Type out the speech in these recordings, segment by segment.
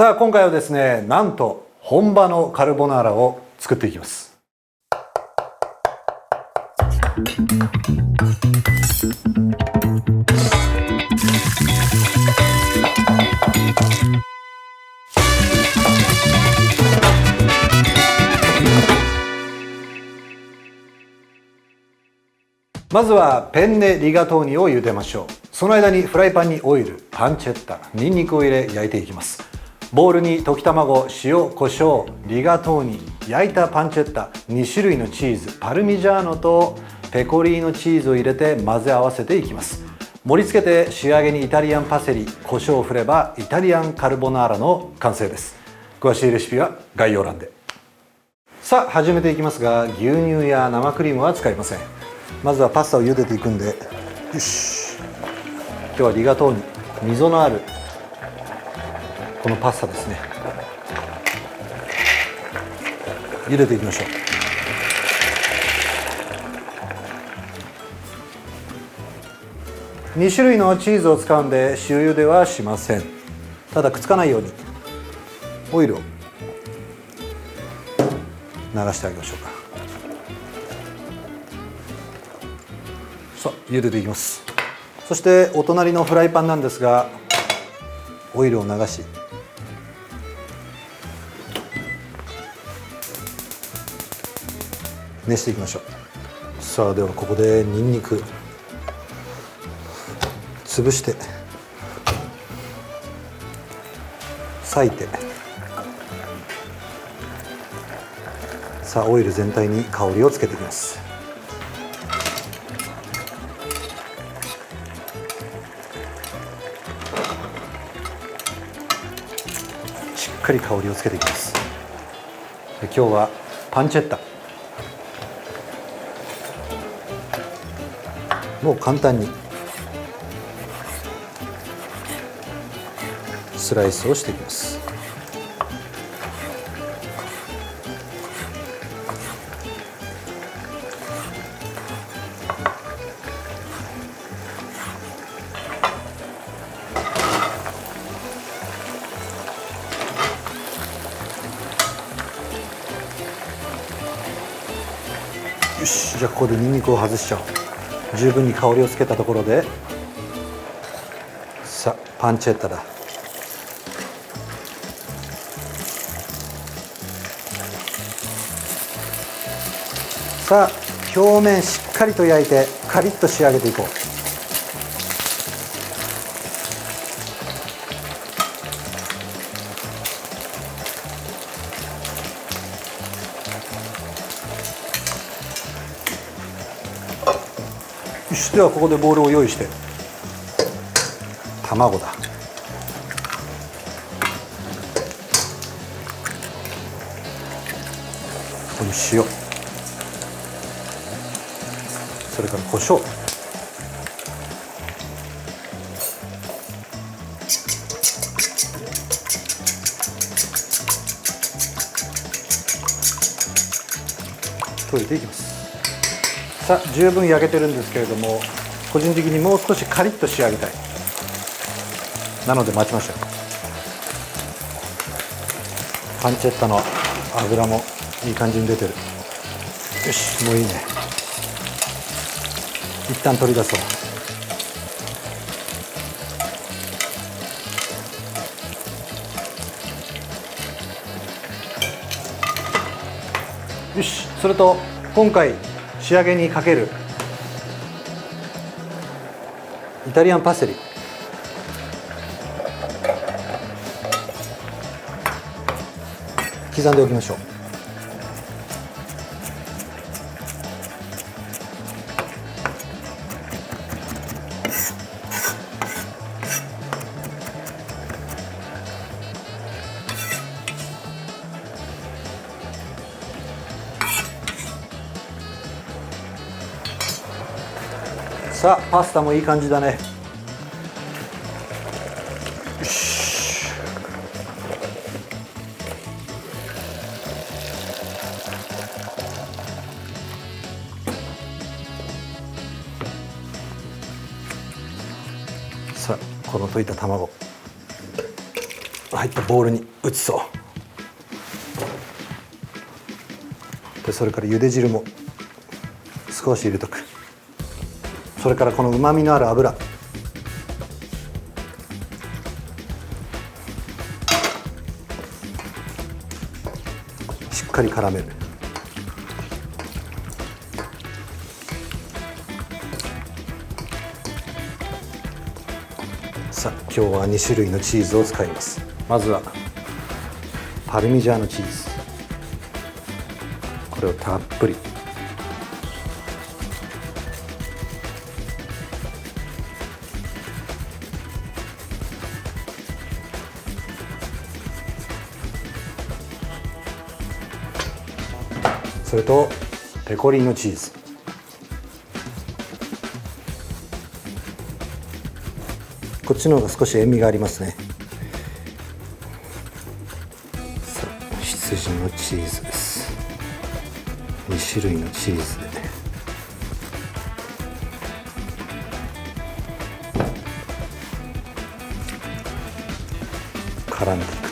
さあ今回はですね、なんと本場のカルボナーラを作っていきます。まずはペンネリガトーニを茹でましょう。その間にフライパンにオイル、パンチェッタ、ニンニクを入れ焼いていきます。ボウルに溶き卵、塩、コショウ、リガトーニ、焼いたパンチェッタ、2種類のチーズ、パルミジャーノとペコリーノチーズを入れて混ぜ合わせていきます。盛り付けて仕上げにイタリアンパセリ、コショウを振ればイタリアンカルボナーラの完成です。詳しいレシピは概要欄で。さあ始めていきますが、牛乳や生クリームは使いません。まずはパスタを茹でていくんで、よし。今日はリガトーニ、溝のあるこのパスタですね。茹でていきましょう。2種類のチーズを使うんで塩茹ではしません。ただくっつかないようにオイルを流してあげましょうか。さあ茹でていきます。そしてお隣のフライパンなんですが、オイルを流し熱していきましょう。さあではここでニンニク潰して裂いて、さあオイル全体に香りをつけていきます。しっかり香りをつけていきます。今日はパンチェッタ、もう簡単にスライスをしていきます。よし、じゃあここでニンニクを外しちゃおう。十分に香りをつけたところで、さあパンチェッタだ。さあ表面しっかりと焼いてカリッと仕上げていこう。よし、ではここでボウルを用意して、卵だ。ここに塩、それから胡椒、溶いていきます。さあ十分焼けてるんですけれども、個人的にもう少しカリッと仕上げたい。なので待ちましょう。パンチェッタの油もいい感じに出てる。よし、もういいね。一旦取り出そう。よし、それと今回仕上げにかけるイタリアンパセリ、刻んでおきましょう。さあパスタもいい感じだね。よし、さあこの溶いた卵、入ったボウルに移そう。でそれから茹で汁も少し入れとく。それからこのうまみのある油、しっかり絡める。さあ今日は2種類のチーズを使います。まずはパルミジャーノチーズ、これをたっぷり。それとペコリーノチーズ、こっちの方が少し塩味がありますね。さあ羊のチーズです。2種類のチーズで絡めていくと。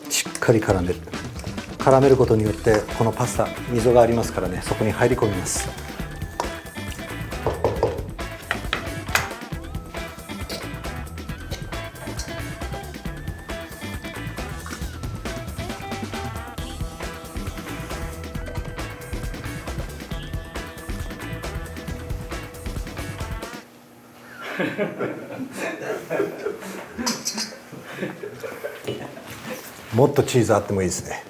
しっかり絡める。絡めることによってこのパスタ溝がありますからね、そこに入り込みます。もっとチーズあってもいいですね。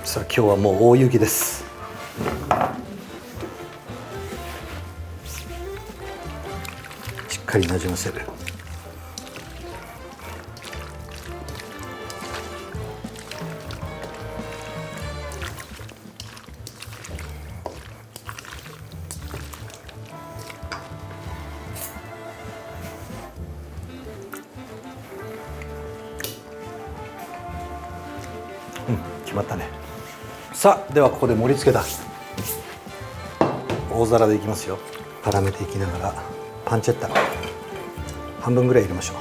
さあ今日はもう大雪です。しっかりなじませる。決まったね。さあではここで盛り付けだ。大皿でいきますよ。絡めていきながらパンチェッタ半分ぐらい入れましょう。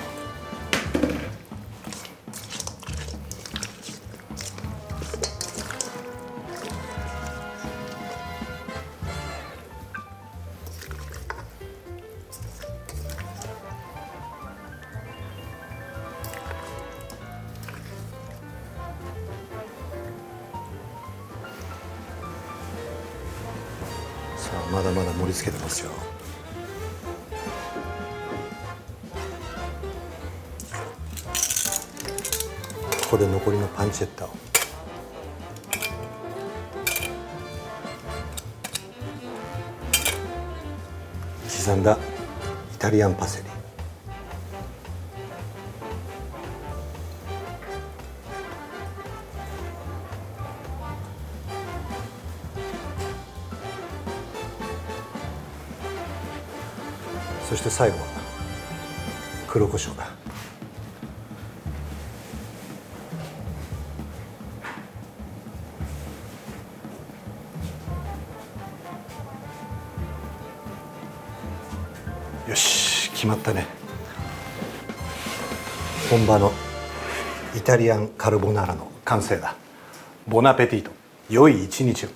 さあまだまだ盛り付けてますよ。ここで残りのパンチェッタを刻んだイタリアンパセリ、そして最後は黒胡椒だ。よし決まったね。本場のイタリアンカルボナーラの完成だ。ボナペティート、良い一日を。